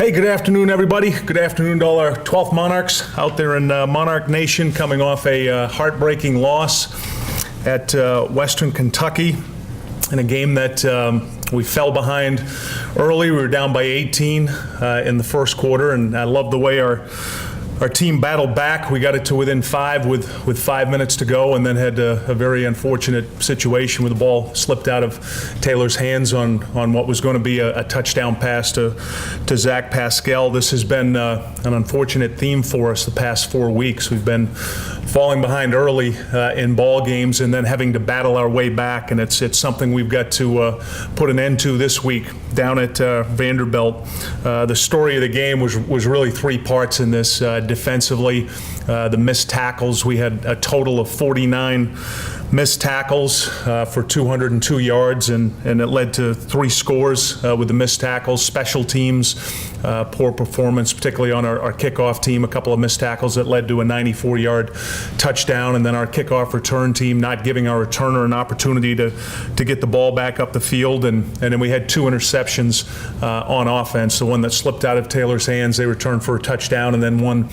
Hey, good afternoon, everybody. Good afternoon to all our 12th Monarchs out there in Monarch Nation, coming off a heartbreaking loss at Western Kentucky in a game that we fell behind early. We were down by 18 in the first quarter, and I love the way our team battled back. We got it to within 5 with 5 minutes to go, and then had a very unfortunate situation where the ball slipped out of Taylor's hands on what was going to be a touchdown pass to Zach Pascal. This has been an unfortunate theme for us the past 4 weeks. We've been falling behind early in ball games and then having to battle our way back, and it's something we've got to put an end to this week down at Vanderbilt. The story of the game was really 3 parts in this. Defensively, the missed tackles. We had a total of 49 missed tackles for 202 yards, and it led to 3 scores with the missed tackles. Special teams, poor performance, particularly on our kickoff team. A couple of missed tackles that led to a 94-yard touchdown, and then our kickoff return team not giving our returner an opportunity to get the ball back up the field, and then we had 2 interceptions on offense. The one that slipped out of Taylor's hands, they returned for a touchdown, and then one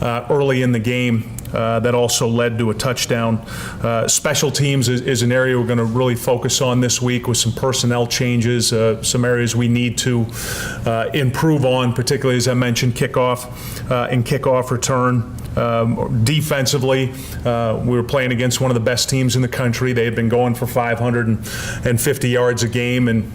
early in the game that also led to a touchdown. Special teams is an area we're going to really focus on this week with some personnel changes, some areas we need to improve on, particularly, as I mentioned, kickoff and kickoff return. Defensively, we were playing against one of the best teams in the country. They had been going for 550 yards a game, and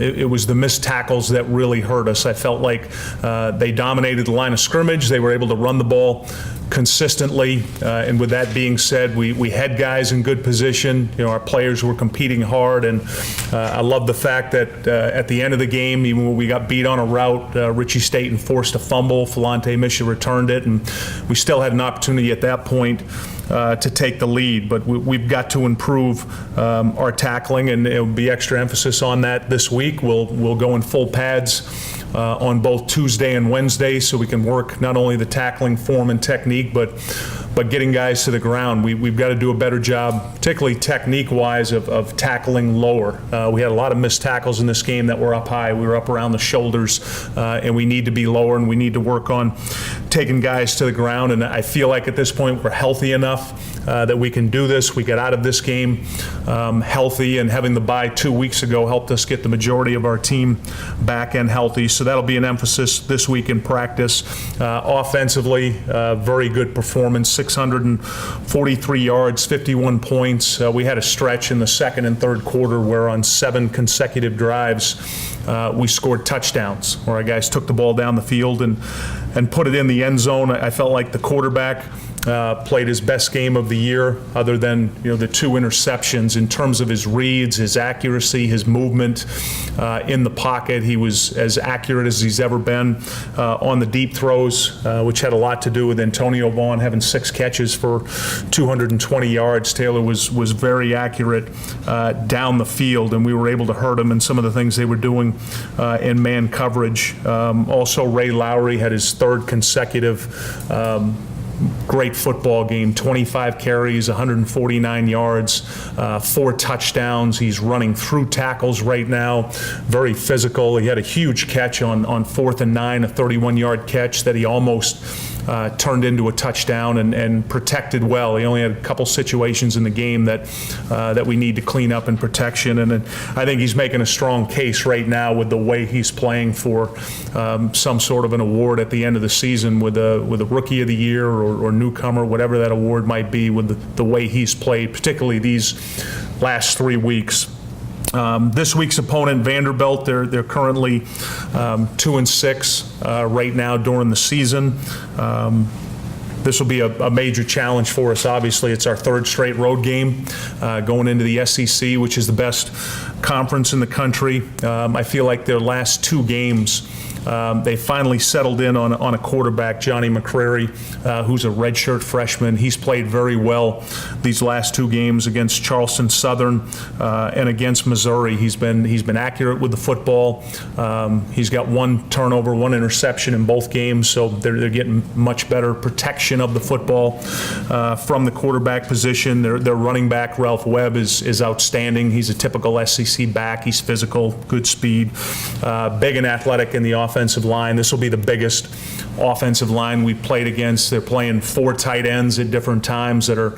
it was the missed tackles that really hurt us. I felt like they dominated the line of scrimmage. They were able to run the ball consistently, and with that being said, we had guys in good position. You know, our players were competing hard, and I love the fact that at the end of the game, even when we got beat on a route, Richie Staten forced a fumble. Falante Misha returned it, and we still had an opportunity at that point to take the lead. But we've got to improve our tackling, and it will be extra emphasis on that this week. We'll go in full pads on both Tuesday and Wednesday, so we can work not only the tackling form and technique, but getting guys to the ground. We've got to do a better job, particularly technique-wise, of tackling lower. We had a lot of missed tackles in this game that were up high. We were up around the shoulders, and we need to be lower, and we need to work on taking guys to the ground. And I feel like at this point we're healthy enough that we can do this. We got out of this game healthy, and having the bye 2 weeks ago helped us get the majority of our team back and healthy. So that'll be an emphasis this week in practice. Offensively, very good performance, 643 yards, 51 points. We had a stretch in the second and third quarter where on 7 consecutive drives we scored touchdowns, where our guys took the ball down the field and put it in the end zone. I felt like the quarterback played his best game of the year, other than the 2 interceptions. In terms of his reads, his accuracy, his movement in the pocket, he was as accurate as he's ever been on the deep throws, which had a lot to do with Antonio Vaughn having 6 catches for 220 yards. Taylor was very accurate down the field, and we were able to hurt him in some of the things they were doing in man coverage. Also, Ray Lowry had his 3rd consecutive great football game, 25 carries, 149 yards, 4 touchdowns. He's running through tackles right now, very physical. He had a huge catch on 4th and 9, a 31-yard catch that he almost turned into a touchdown and protected well. He only had a couple situations in the game that we need to clean up in protection, and I think he's making a strong case right now with the way he's playing for some sort of an award at the end of the season with a Rookie of the Year or newcomer, whatever that award might be, with the way he's played, particularly these last 3 weeks. This week's opponent, Vanderbilt, they're currently 2-6 right now during the season. This will be a major challenge for us. Obviously, it's our 3rd straight road game going into the SEC, which is the best conference in the country. I feel like their last 2 games, they finally settled in on a quarterback, Johnny McCrary, who's a redshirt freshman. He's played very well these last 2 games against Charleston Southern and against Missouri. He's been accurate with the football. He's got 1 turnover, 1 interception in both games, so they're getting much better protection of the football from the quarterback position. Their running back, Ralph Webb, is outstanding. He's a typical SEC back. He's physical, good speed, big and athletic in the offense. offensive line. This will be the biggest offensive line we played against. They're playing 4 tight ends at different times that are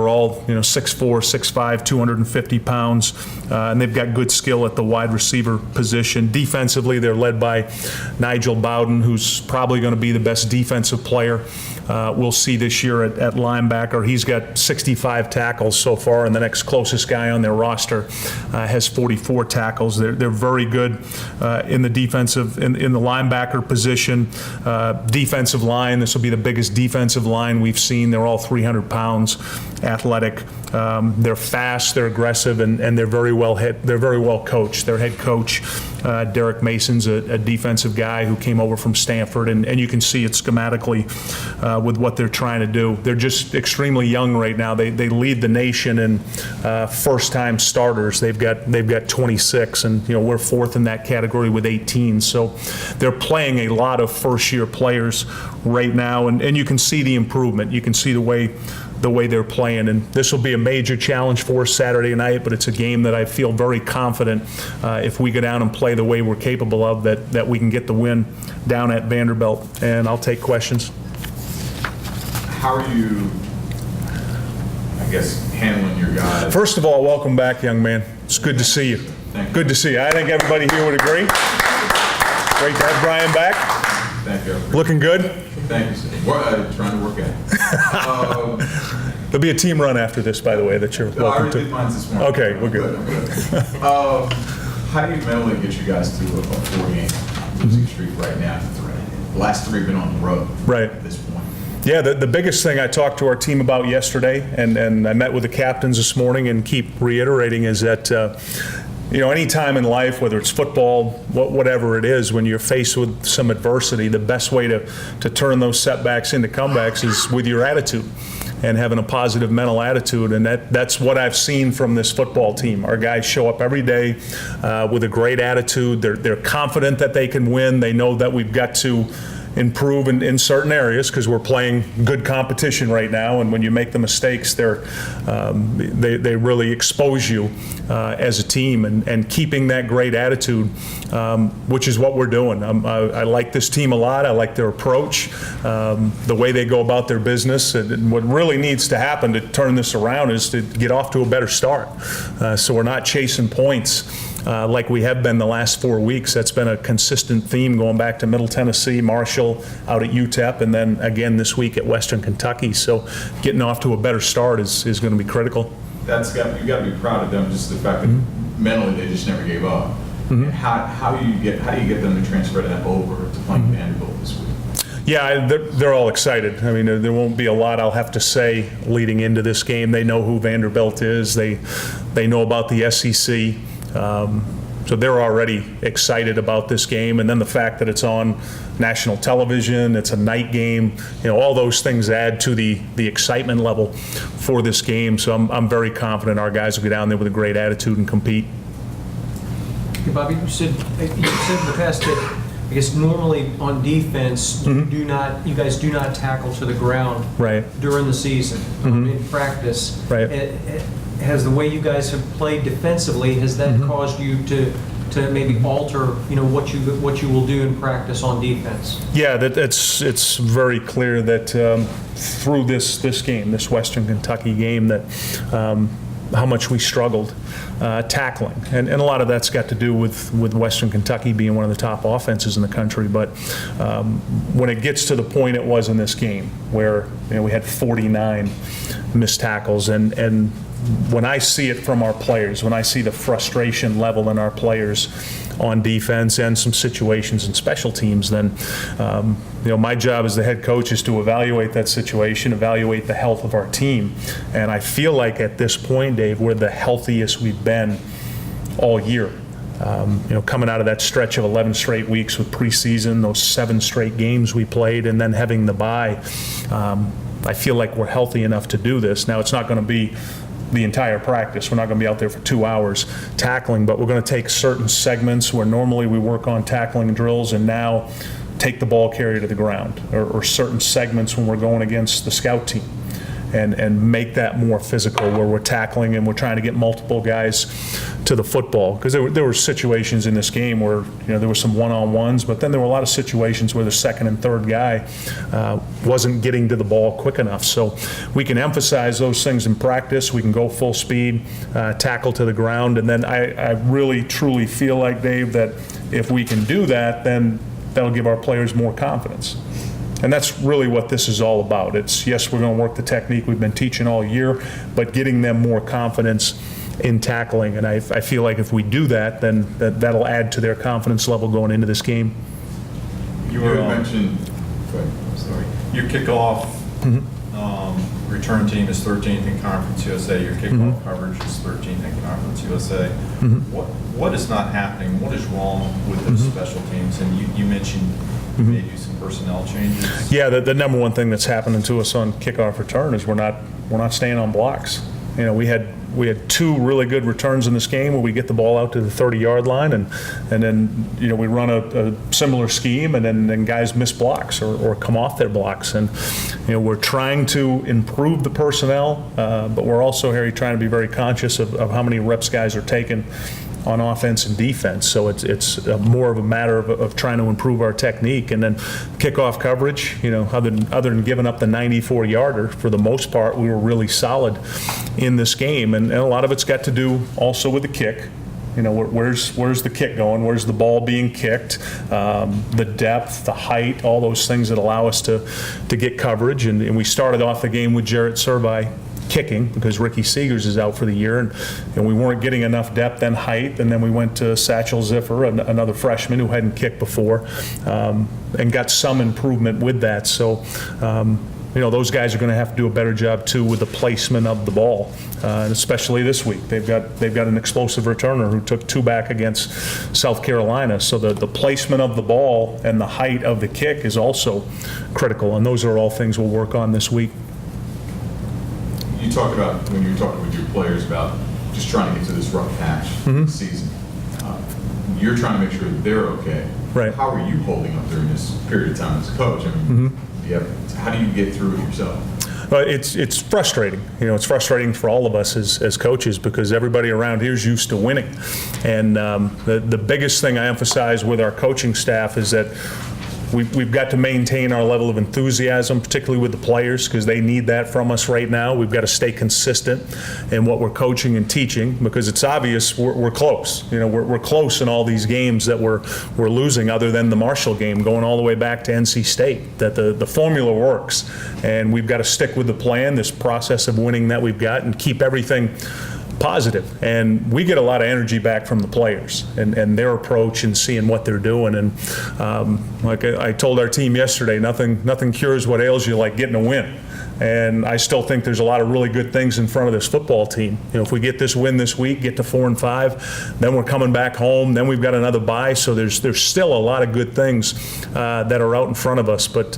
all 6'4", 6'5", 250 pounds, and they've got good skill at the wide receiver position. Defensively, they're led by Nigel Bowden, who's probably going to be the best defensive player we'll see this year at linebacker. He's got 65 tackles so far, and the next closest guy on their roster has 44 tackles. They're very good in the defensive, in the linebacker position. Defensive line, this will be the biggest defensive line we've seen. They're all 300 pounds, athletic. They're fast, they're aggressive, and they're very well coached. Their head coach, Derek Mason's a defensive guy who came over from Stanford, and you can see it schematically with what they're trying to do. They're just extremely young right now. They lead the nation in first-time starters. They've got 26, and we're 4th in that category with 18. So they're playing a lot of first-year players right now, and you can see the improvement. You can see the way they're playing, and this will be a major challenge for us Saturday night, but it's a game that I feel very confident if we go down and play the way we're capable of, that we can get the win down at Vanderbilt. And I'll take questions. How are you, I guess, handling your guys? First of all, welcome back, young man. It's good to see you. Thank you. Good to see you. I think everybody here would agree. Great to have Brian back. Thank you. Looking good? Thank you, sir. Trying to work out. There'll be a team run after this, by the way, that you're welcome I already to. did mine this morning. Okay, we're good. I'm good. How do you mentally get you guys to a 4-game losing streak right now? The last 3 have been on the road Right. at this point. Yeah, the biggest thing I talked to our team about yesterday, and I met with the captains this morning and keep reiterating, is that any time in life, whether it's football, whatever it is, when you're faced with some adversity, the best way to turn those setbacks into comebacks is with your attitude and having a positive mental attitude. And that's what I've seen from this football team. Our guys show up every day with a great attitude. They're confident that they can win. They know that we've got to improve in certain areas because we're playing good competition right now, and when you make the mistakes, they really expose you as a team, and keeping that great attitude, which is what we're doing. I like this team a lot. I like their approach, the way they go about their business, and what really needs to happen to turn this around is to get off to a better start, so we're not chasing points like we have been the last 4 weeks. That's been a consistent theme going back to Middle Tennessee, Marshall, out at UTEP, and then again this week at Western Kentucky. So getting off to a better start is going to be critical. You got to be proud of them, just the fact that mentally they just never gave up. And how do you get them to transfer that over to playing Vanderbilt this week? Yeah, they're all excited. I mean, there won't be a lot I'll have to say leading into this game. They know who Vanderbilt is. They know about the SEC. So they're already excited about this game, and then the fact that it's on national television, it's a night game, all those things add to the excitement level for this game. So I'm very confident our guys will get down there with a great attitude and compete. Okay, Bobby, you said in the past that I guess normally on defense you guys do not tackle to the ground during the season in practice. Right. Has the way you guys have played defensively, has that caused you to maybe alter what you will do in practice on defense? Yeah, it's very clear that through this game, this Western Kentucky game, that how much we struggled tackling, and a lot of that's got to do with Western Kentucky being one of the top offenses in the country. But when it gets to the point it was in this game where we had 49 missed tackles, and when I see it from our players, when I see the frustration level in our players on defense and some situations in special teams, then my job as the head coach is to evaluate that situation, evaluate the health of our team. And I feel like at this point, Dave, we're the healthiest we've been all year. Coming out of that stretch of 11 straight weeks with preseason, those 7 straight games we played, and then having the bye, I feel like we're healthy enough to do this. Now, it's not going to be the entire practice. We're not going to be out there for 2 hours tackling, but we're going to take certain segments where normally we work on tackling drills and now take the ball carrier to the ground, or certain segments when we're going against the scout team. and make that more physical, where we're tackling and we're trying to get multiple guys to the football. Because there were situations in this game where, there were some one-on-ones, but then there were a lot of situations where the second and third guy wasn't getting to the ball quick enough. So we can emphasize those things in practice. We can go full speed, tackle to the ground, and then I really, truly feel like, Dave, that if we can do that, then that'll give our players more confidence. And that's really what this is all about. It's, yes, we're going to work the technique we've been teaching all year, but getting them more confidence in tackling. And I feel like if we do that, then that'll add to their confidence level going into this game. You were mentioned, Sorry. Your kickoff return team is 13th in Conference USA. Your kickoff coverage is 13th in Conference USA. What is not happening? What is wrong with those special teams? And you mentioned maybe some personnel changes. Yeah, the number one thing that's happening to us on kickoff return is we're not staying on blocks. We had two really good returns in this game where we get the ball out to the 30-yard line, and then we run a similar scheme, and then guys miss blocks or come off their blocks. And we're trying to improve the personnel, but we're also, Harry, trying to be very conscious of how many reps guys are taking on offense and defense. So it's more of a matter of trying to improve our technique. And then kickoff coverage, other than giving up the 94-yarder, for the most part, we were really solid in this game. And a lot of it's got to do also with the kick. Where's the kick going? Where's the ball being kicked? The depth, the height, all those things that allow us to get coverage. And we started off the game with Jarrett Serby kicking because Ricky Seegers is out for the year, and we weren't getting enough depth and height. And then we went to Satchel Ziffer, another freshman who hadn't kicked before, and got some improvement with that. So those guys are going to have to do a better job too with the placement of the ball, and especially this week. They've got an explosive returner who took two back against South Carolina. So the placement of the ball and the height of the kick is also critical, and those are all things we'll work on this week. You talked about, when you were talking with your players, about just trying to get to this rough patch season. You're trying to make sure they're okay. Right. How are you holding up during this period of time as a coach? I mean, how do you get through it yourself? It's frustrating. It's frustrating for all of us as coaches, because everybody around here is used to winning. And the biggest thing I emphasize with our coaching staff is that we've got to maintain our level of enthusiasm, particularly with the players, because they need that from us right now. We've got to stay consistent in what we're coaching and teaching, because it's obvious we're close. We're close in all these games that we're losing, other than the Marshall game, going all the way back to NC State. That the formula works, and we've got to stick with the plan, this process of winning that we've got, and keep everything positive. And we get a lot of energy back from the players and their approach and seeing what they're doing. And like I told our team yesterday, nothing cures what ails you like getting a win. And I still think there's a lot of really good things in front of this football team. If we get this win this week, get to 4-5, then we're coming back home, then we've got another bye. So there's still a lot of good things that are out in front of us. But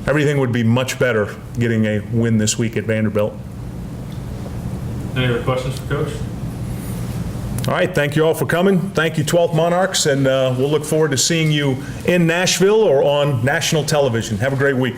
everything would be much better getting a win this week at Vanderbilt. Any other questions for Coach? All right, thank you all for coming. Thank you, 12th Monarchs, and we'll look forward to seeing you in Nashville or on national television. Have a great week.